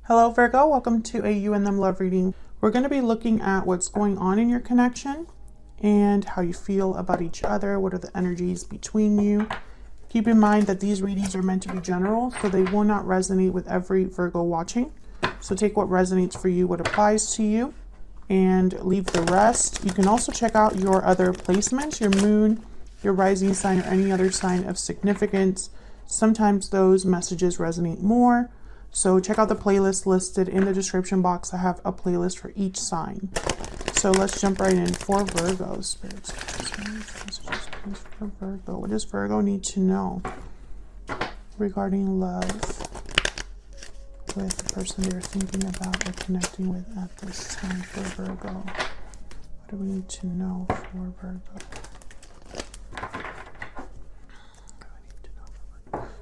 Hello Virgo, welcome to a You and Them love reading. We're going to be looking at what's going on in your connection and how you feel about each other. What are the energies between you? Keep in mind that these readings are meant to be general, so they will not resonate with every Virgo watching. So take what resonates for you, what applies to you, and leave the rest. You can also check out your other placements, your moon, your rising sign, or any other sign of significance. Sometimes those messages resonate more. So check out the playlist listed in the description box. I have a playlist for each sign. So let's jump right in for Virgo. Spirits, messages, please, for Virgo. What does Virgo need to know regarding love with the person they're thinking about or connecting with at this time for Virgo? What do we need to know for Virgo?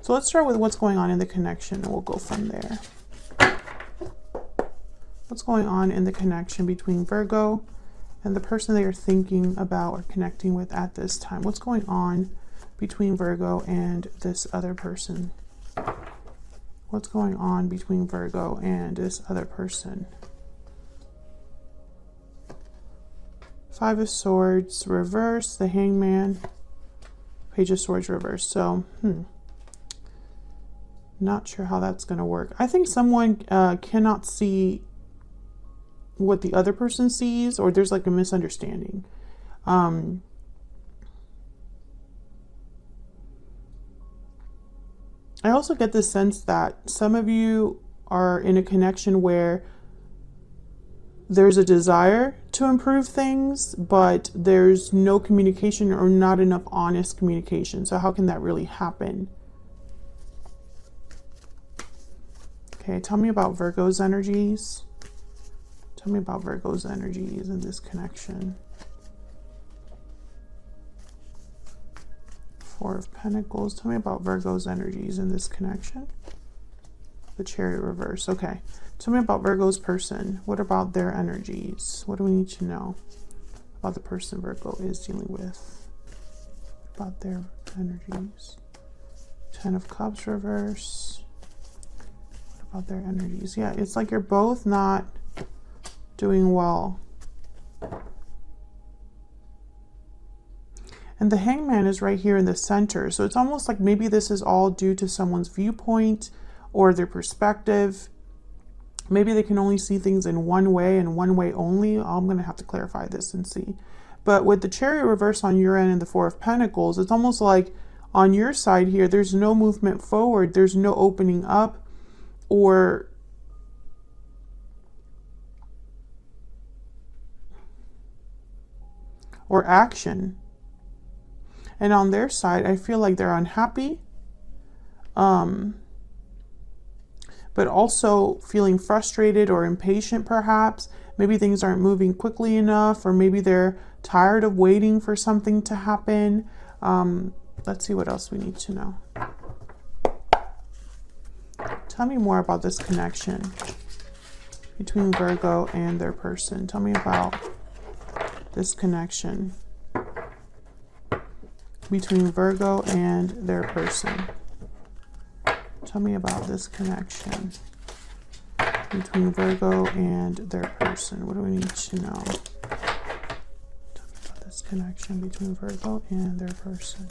So let's start with what's going on in the connection and we'll go from there. What's going on in the connection between Virgo and the person they are thinking about or connecting with at this time? What's going on between Virgo and this other person? What's going on between Virgo and this other person? Five of Swords reverse, the Hangman, Page of Swords reverse. So, not sure how that's going to work. I think someone cannot see what the other person sees, or there's like a misunderstanding. I also get the sense that some of you are in a connection where there's a desire to improve things, but there's no communication or not enough honest communication. So how can that really happen? Okay, tell me about Virgo's energies. Tell me about Virgo's energies in this connection. Four of Pentacles. Tell me about Virgo's energies in this connection. The Chariot reverse. Okay. Tell me about Virgo's person. What about their energies? What do we need to know about the person Virgo is dealing with? About their energies. Ten of Cups reverse. About their energies. Yeah, it's like you're both not doing well. And the Hangman is right here in the center. So it's almost like maybe this is all due to someone's viewpoint or their perspective. Maybe they can only see things in one way and one way only. I'm going to have to clarify this and see. But with the Chariot reverse on your end and the Four of Pentacles, it's almost like on your side here, there's no movement forward. There's no opening up or action. And on their side, I feel like they're unhappy, but also feeling frustrated or impatient perhaps. Maybe things aren't moving quickly enough, or maybe they're tired of waiting for something to happen. Let's see what else we need to know. Tell me more about this connection between Virgo and their person. Tell me about this connection between Virgo and their person. Tell me about this connection between Virgo and their person. What do we need to know? Tell me about this connection between Virgo and their person.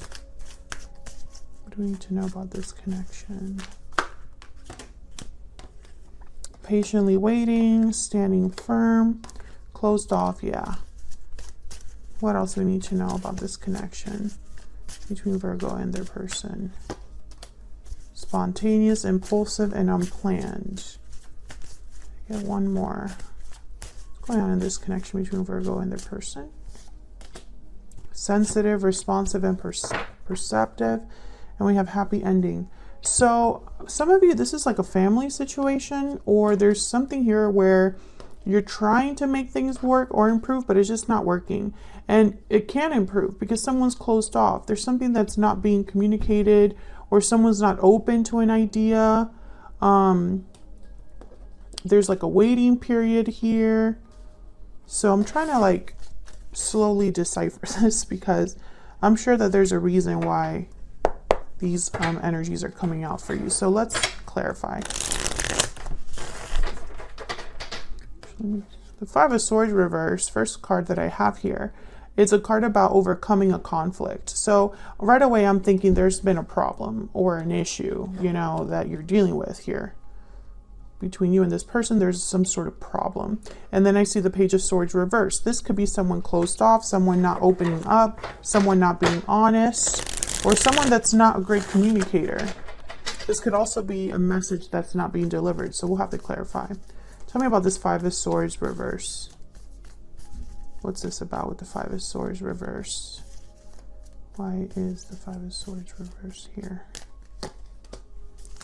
What do we need to know about this connection? Patiently waiting, standing firm, closed off, yeah. What else do we need to know about this connection between Virgo and their person? Spontaneous, impulsive, and unplanned. I get one more. What's going on in this connection between Virgo and their person? Sensitive, responsive, and perceptive. And we have happy ending. So some of you, this is like a family situation, or there's something here where you're trying to make things work or improve, but it's just not working. And it can improve because someone's closed off. There's something that's not being communicated, or someone's not open to an idea. There's like a waiting period here. So I'm trying to like slowly decipher this because I'm sure that there's a reason why these energies are coming out for you. So let's clarify. The Five of Swords reverse, first card that I have here, it's a card about overcoming a conflict. So right away I'm thinking there's been a problem or an issue, you know, that you're dealing with here. Between you and this person, there's some sort of problem. And then I see the Page of Swords reverse. This could be someone closed off, someone not opening up, someone not being honest, or someone that's not a great communicator. This could also be a message that's not being delivered, so we'll have to clarify. Tell me about this Five of Swords reverse. What's this about with the Five of Swords reverse? Why is the Five of Swords reverse here?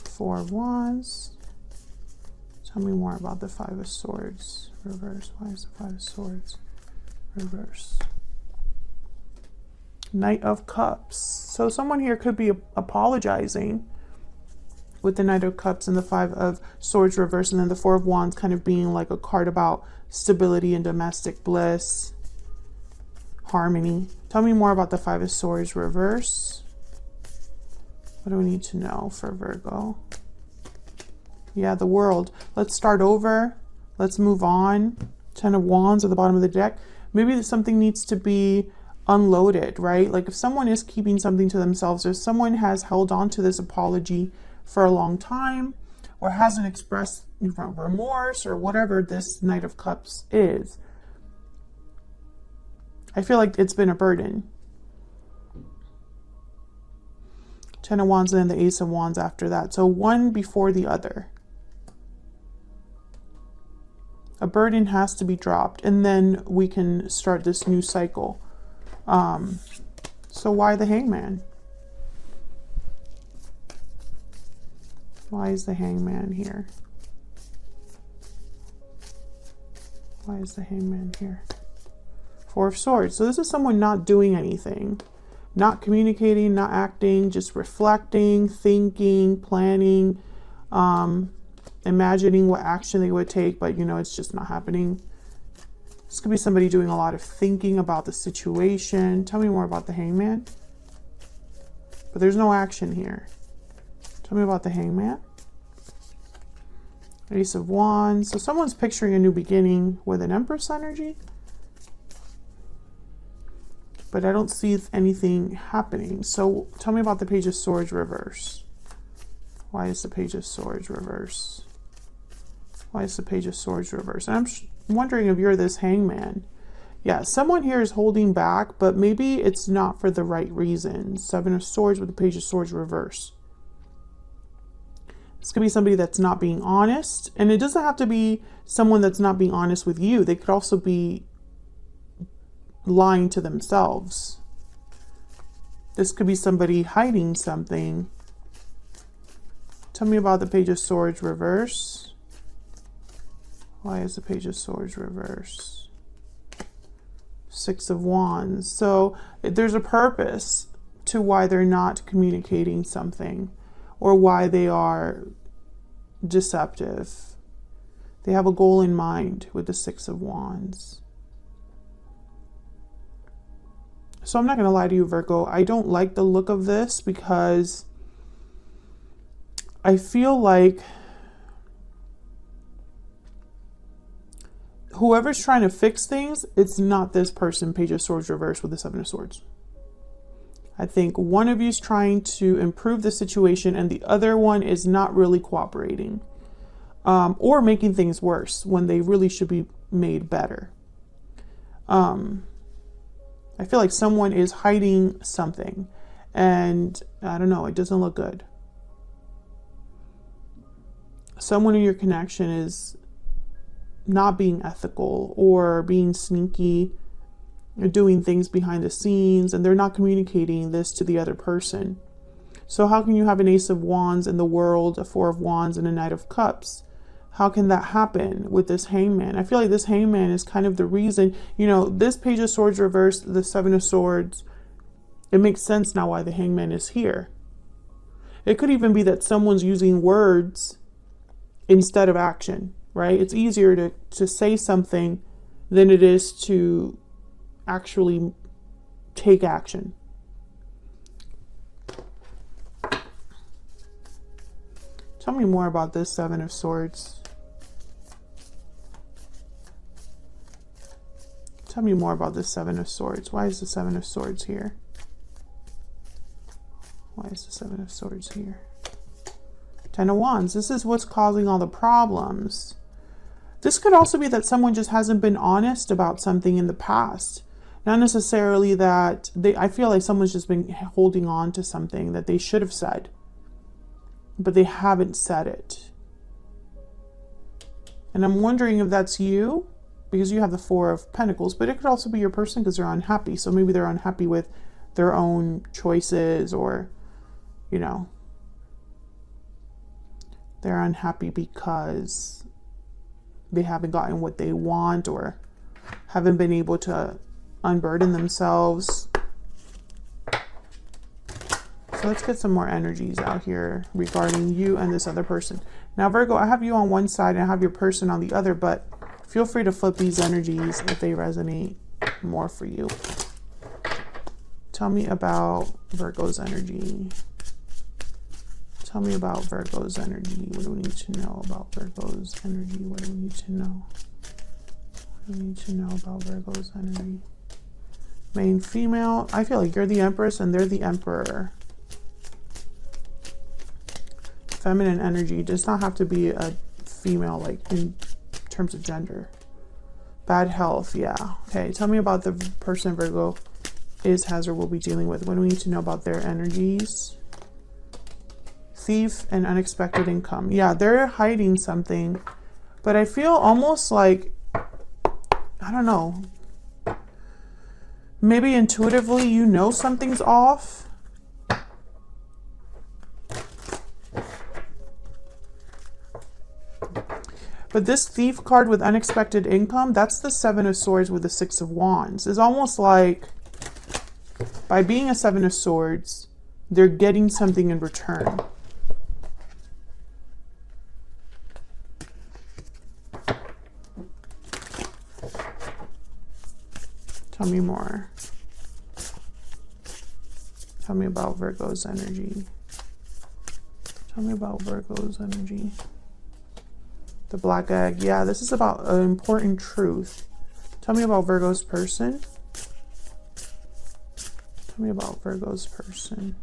Four of Wands. Tell me more about the Five of Swords reverse. Why is the Five of Swords reverse? Knight of Cups. So someone here could be apologizing with the Knight of Cups and the Five of Swords reverse, and then the Four of Wands kind of being like a card about stability and domestic bliss, harmony. Tell me more about the Five of Swords reverse. What do we need to know for Virgo? Yeah, the World. Let's start over. Let's move on. Ten of Wands at the bottom of the deck. Maybe something needs to be unloaded, right? Like if someone is keeping something to themselves, or someone has held on to this apology for a long time, or hasn't expressed remorse, or whatever this Knight of Cups is. I feel like it's been a burden. Ten of Wands and then the Ace of Wands after that. So one before the other. A burden has to be dropped, and then we can start this new cycle. So why the Hangman? Why is the Hangman here? Why is the Hangman here? Four of Swords. So this is someone not doing anything, not communicating, not acting, just reflecting, thinking, planning, imagining what action they would take, but you know, it's just not happening. This could be somebody doing a lot of thinking about the situation. Tell me more about the Hangman. But there's no action here. Tell me about the Hangman. Ace of Wands. So someone's picturing a new beginning with an Empress energy. But I don't see anything happening. So tell me about the Page of Swords reverse. Why is the Page of Swords reverse? Why is the Page of Swords reverse? And I'm wondering if you're this Hangman. Yeah, someone here is holding back, but maybe it's not for the right reasons. Seven of Swords with the Page of Swords reverse. This could be somebody that's not being honest. And it doesn't have to be someone that's not being honest with you. They could also be lying to themselves. This could be somebody hiding something. Tell me about the Page of Swords reverse. Why is the Page of Swords reverse? Six of Wands. So there's a purpose to why they're not communicating something, or why they are deceptive. They have a goal in mind with the Six of Wands. So I'm not going to lie to you, Virgo. I don't like the look of this, because I feel like whoever's trying to fix things, it's not this person, Page of Swords reverse with the Seven of Swords. I think one of you is trying to improve the situation, and the other one is not really cooperating, or making things worse when they really should be made better. I feel like someone is hiding something, and I don't know, it doesn't look good. Someone in your connection is not being ethical, or being sneaky, or doing things behind the scenes, and they're not communicating this to the other person. So how can you have an Ace of Wands in the World, a Four of Wands, and a Knight of Cups? How can that happen with this Hangman? I feel like this Hangman is kind of the reason, you know, this Page of Swords reversed, the Seven of Swords. It makes sense now why the Hangman is here. It could even be that someone's using words instead of action, right? It's easier to say something than it is to actually take action. Tell me more about this Seven of Swords. Tell me more about the Seven of Swords. Why is the Seven of Swords here? Why is the Seven of Swords here? Ten of Wands. This is what's causing all the problems. This could also be that someone just hasn't been honest about something in the past. Not necessarily that I feel like someone's just been holding on to something that they should have said, but they haven't said it. And I'm wondering if that's you, because you have the Four of Pentacles, but it could also be your person because they're unhappy. So maybe they're unhappy with their own choices, or, you know, they're unhappy because they haven't gotten what they want or haven't been able to unburden themselves. So let's get some more energies out here regarding you and this other person. Now, Virgo, I have you on one side and I have your person on the other, but feel free to flip these energies if they resonate more for you. Tell me about Virgo's energy. Tell me about Virgo's energy. What do we need to know about Virgo's energy? What do we need to know? What do we need to know about Virgo's energy? Main female. I feel like you're the Empress and they're the Emperor. Feminine energy does not have to be a female, like in terms of gender. Bad health. Yeah. Okay. Tell me about the person Virgo is, has, or will be dealing with. What do we need to know about their energies? Thief and unexpected income. Yeah, they're hiding something, but I feel almost like, I don't know, maybe intuitively you know something's off. But this Thief card with unexpected income, that's the Seven of Swords with the Six of Wands. It's almost like by being a Seven of Swords, they're getting something in return. Tell me more. Tell me about Virgo's energy. Tell me about Virgo's energy. The Black Egg. Yeah, this is about an important truth. Tell me about Virgo's person. Tell me about Virgo's person.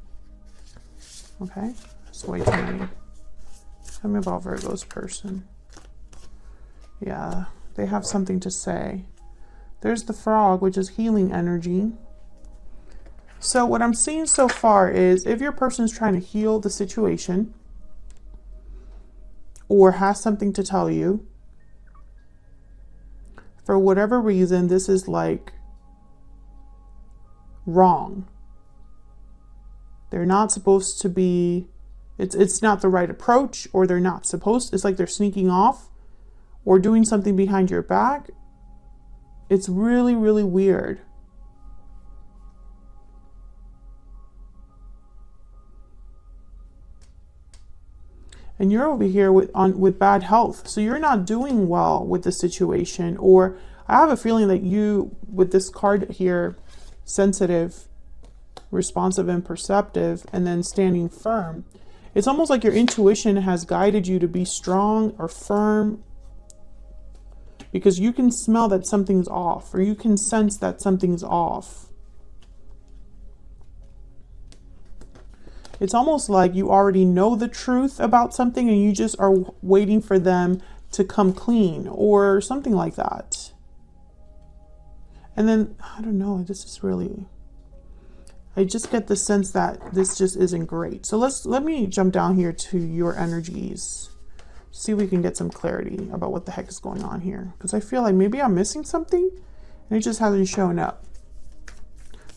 Okay, that's way too many. Tell me about Virgo's person. Yeah, they have something to say. There's the Frog, which is healing energy. So what I'm seeing so far is if your person's trying to heal the situation or has something to tell you, for whatever reason, this is like wrong. They're not supposed to be, it's not the right approach, or they're not supposed, it's like they're sneaking off or doing something behind your back. It's really, really weird. And you're over here with bad health. So you're not doing well with the situation. Or I have a feeling that you, with this card here, sensitive, responsive, and perceptive, and then standing firm. It's almost like your intuition has guided you to be strong or firm, because you can smell that something's off, or you can sense that something's off. It's almost like you already know the truth about something and you just are waiting for them to come clean or something like that. And then, I don't know, this is really, I just get the sense that this just isn't great. So let me jump down here to your energies. See if we can get some clarity about what the heck is going on here. Because I feel like maybe I'm missing something and it just hasn't shown up.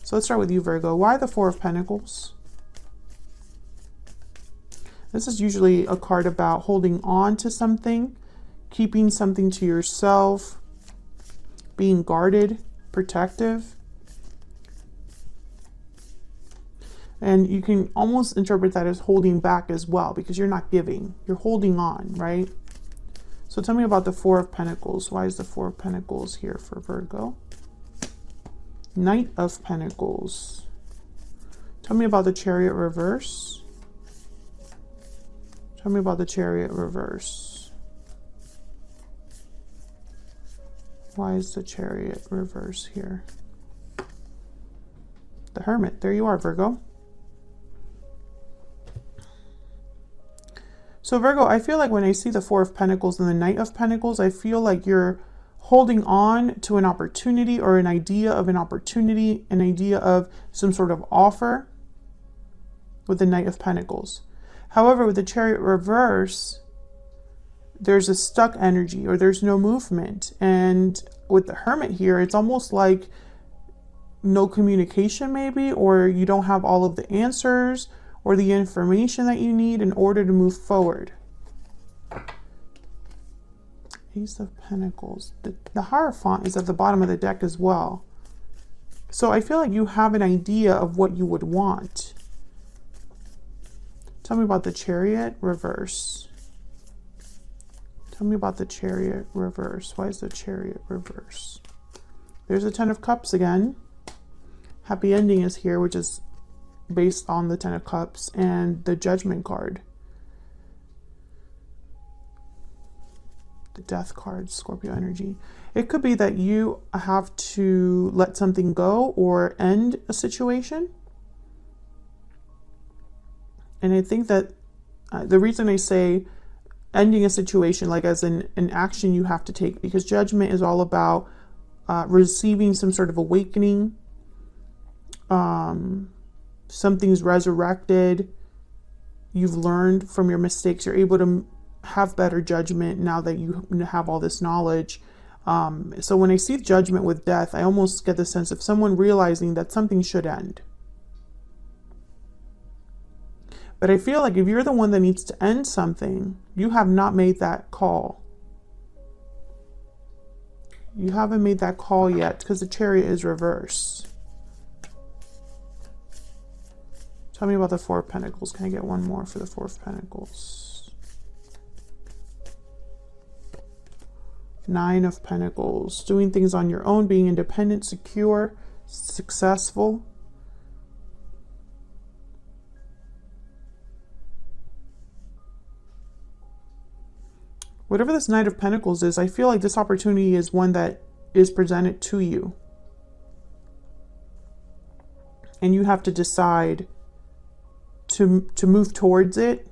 So let's start with you, Virgo. Why the Four of Pentacles? This is usually a card about holding on to something, keeping something to yourself, being guarded, protective. And you can almost interpret that as holding back as well, because you're not giving, you're holding on, right? So tell me about the Four of Pentacles. Why is the Four of Pentacles here for Virgo? Knight of Pentacles. Tell me about the Chariot reverse. Tell me about the Chariot reverse. Why is the Chariot reverse here? The Hermit. There you are, Virgo. So Virgo, I feel like when I see the Four of Pentacles and the Knight of Pentacles, I feel like you're holding on to an opportunity or an idea of an opportunity, an idea of some sort of offer with the Knight of Pentacles. However, with the Chariot reverse, there's a stuck energy or there's no movement. And with the Hermit here, it's almost like no communication maybe, or you don't have all of the answers or the information that you need in order to move forward. Ace of Pentacles. The Hierophant is at the bottom of the deck as well. So I feel like you have an idea of what you would want. Tell me about the Chariot reverse. Tell me about the Chariot reverse. Why is the Chariot reverse? There's a Ten of Cups again. Happy ending is here, which is based on the Ten of Cups, and the Judgment card. The Death card, Scorpio energy. It could be that you have to let something go or end a situation. And I think that the reason I say ending a situation, like as an action you have to take, because Judgment is all about receiving some sort of awakening. Something's resurrected. You've learned from your mistakes. You're able to have better judgment now that you have all this knowledge. So when I see Judgment with death, I almost get the sense of someone realizing that something should end. But I feel like if you're the one that needs to end something, you have not made that call. You haven't made that call yet because the Chariot is reverse. Tell me about the Four of Pentacles. Can I get one more for the Four of Pentacles? Nine of Pentacles. Doing things on your own, being independent, secure, successful. Whatever this Knight of Pentacles is, I feel like this opportunity is one that is presented to you. And you have to decide to move towards it.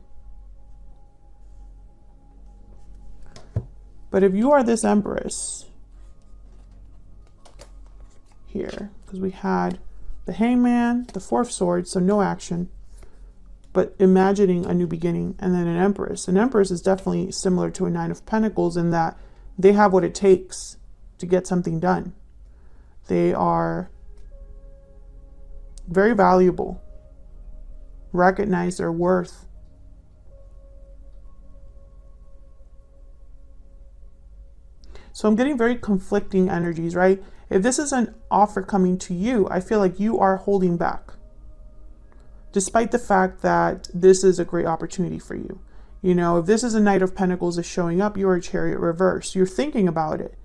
But if you are this Empress here, because we had the Hangman, the Four of Swords, so no action, but imagining a new beginning, and then an Empress. An Empress is definitely similar to a Nine of Pentacles in that they have what it takes to get something done. They are very valuable. Recognize their worth. So I'm getting very conflicting energies, right? If this is an offer coming to you, I feel like you are holding back. Despite the fact that this is a great opportunity for you. You know, if this is a Knight of Pentacles is showing up, you're a Chariot reverse. You're thinking about it.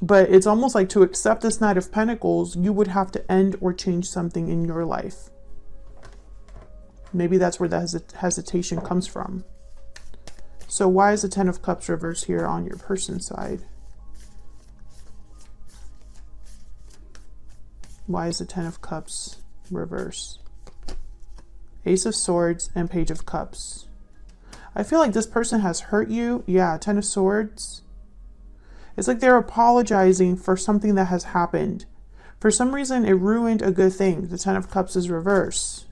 But it's almost like to accept this Knight of Pentacles, you would have to end or change something in your life. Maybe that's where the hesitation comes from. So why is the Ten of Cups reverse here on your person's side? Why is the Ten of Cups reverse? Ace of Swords and Page of Cups. I feel like this person has hurt you. Yeah, Ten of Swords. It's like they're apologizing for something that has happened. For some reason, it ruined a good thing. The Ten of Cups is reverse.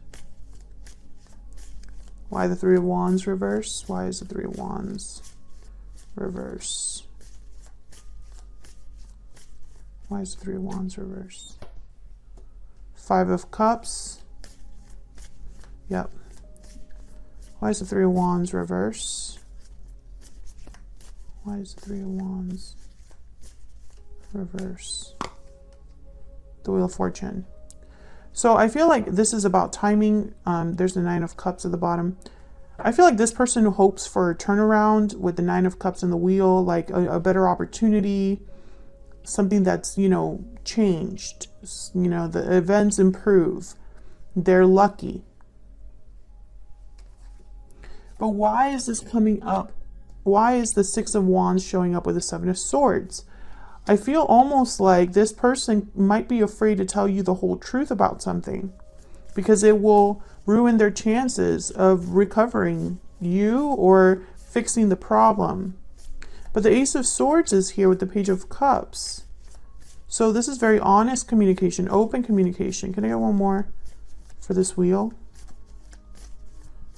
Why the Three of Wands reverse? Why is the Three of Wands reverse? Why is the Three of Wands reverse? Five of Cups. Yep. Why is the Three of Wands reverse? Why is the Three of Wands reverse? The Wheel of Fortune. So I feel like this is about timing. There's the Nine of Cups at the bottom. I feel like this person hopes for a turnaround with the Nine of Cups and the Wheel, like a better opportunity, something that's, you know, changed. You know, the events improve. They're lucky. But why is this coming up? Why is the Six of Wands showing up with the Seven of Swords? I feel almost like this person might be afraid to tell you the whole truth about something because it will ruin their chances of recovering you or fixing the problem. But the Ace of Swords is here with the Page of Cups. So this is very honest communication, open communication. Can I get one more for this wheel?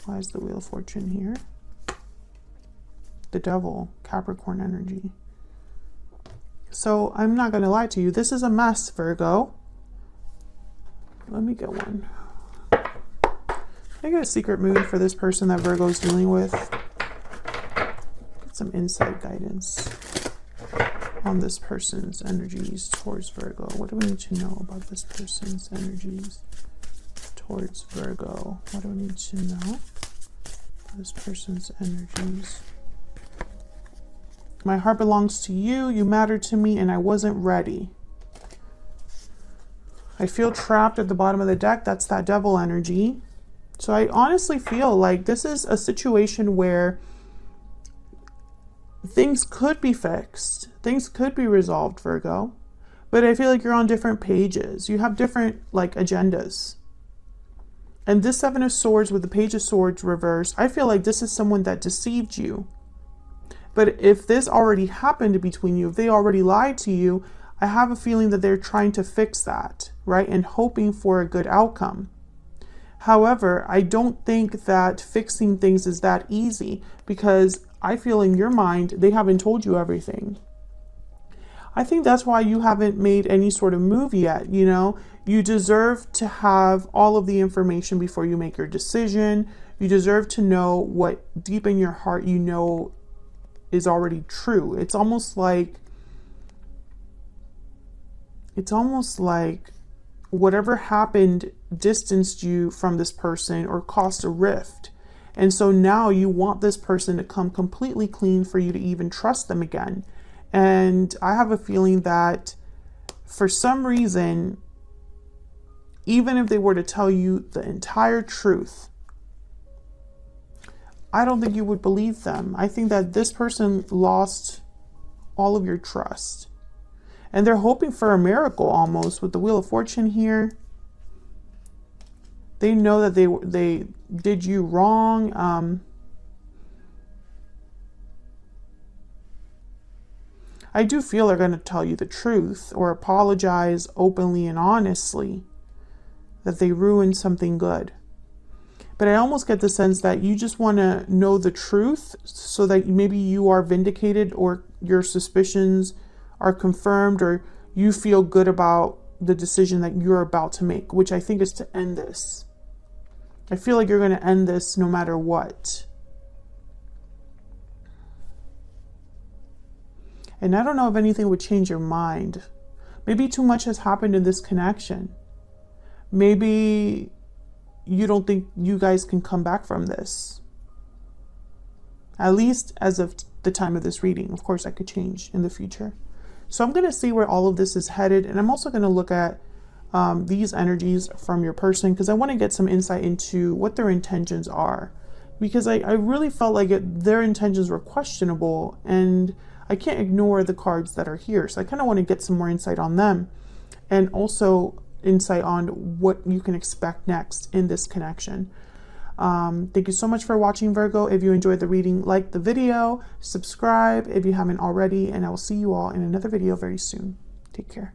Why is the Wheel of Fortune here? The Devil, Capricorn energy. So I'm not going to lie to you. This is a mess, Virgo. Let me get one. Can I get a secret mood for this person that Virgo is dealing with? Get some insight guidance on this person's energies towards Virgo. What do we need to know about this person's energies towards Virgo? What do we need to know about this person's energies? My heart belongs to you. You matter to me, and I wasn't ready. I feel trapped at the bottom of the deck. That's that Devil energy. So I honestly feel like this is a situation where things could be fixed. Things could be resolved, Virgo. But I feel like you're on different pages. You have different agendas. And this Seven of Swords with the Page of Swords reversed, I feel like this is someone that deceived you. But if this already happened between you, if they already lied to you, I have a feeling that they're trying to fix that, right? And hoping for a good outcome. However, I don't think that fixing things is that easy because I feel in your mind, they haven't told you everything. I think that's why you haven't made any sort of move yet. You know, you deserve to have all of the information before you make your decision. You deserve to know what deep in your heart you know is already true. It's almost like whatever happened distanced you from this person or caused a rift. And so now you want this person to come completely clean for you to even trust them again. And I have a feeling that for some reason, even if they were to tell you the entire truth, I don't think you would believe them. I think that this person lost all of your trust. And they're hoping for a miracle almost with the Wheel of Fortune here. They know that they did you wrong. I do feel they're going to tell you the truth or apologize openly and honestly that they ruined something good. But I almost get the sense that you just want to know the truth so that maybe you are vindicated or your suspicions are confirmed or you feel good about the decision that you're about to make, which I think is to end this. I feel like you're going to end this no matter what. And I don't know if anything would change your mind. Maybe too much has happened in this connection. Maybe you don't think you guys can come back from this. At least as of the time of this reading. Of course, that could change in the future. So I'm going to see where all of this is headed. And I'm also going to look at these energies from your person because I want to get some insight into what their intentions are. Because I really felt like their intentions were questionable and I can't ignore the cards that are here. So I kind of want to get some more insight on them and also insight on what you can expect next in this connection. Thank you so much for watching, Virgo. If you enjoyed the reading, like the video, subscribe if you haven't already, and I will see you all in another video very soon. Take care.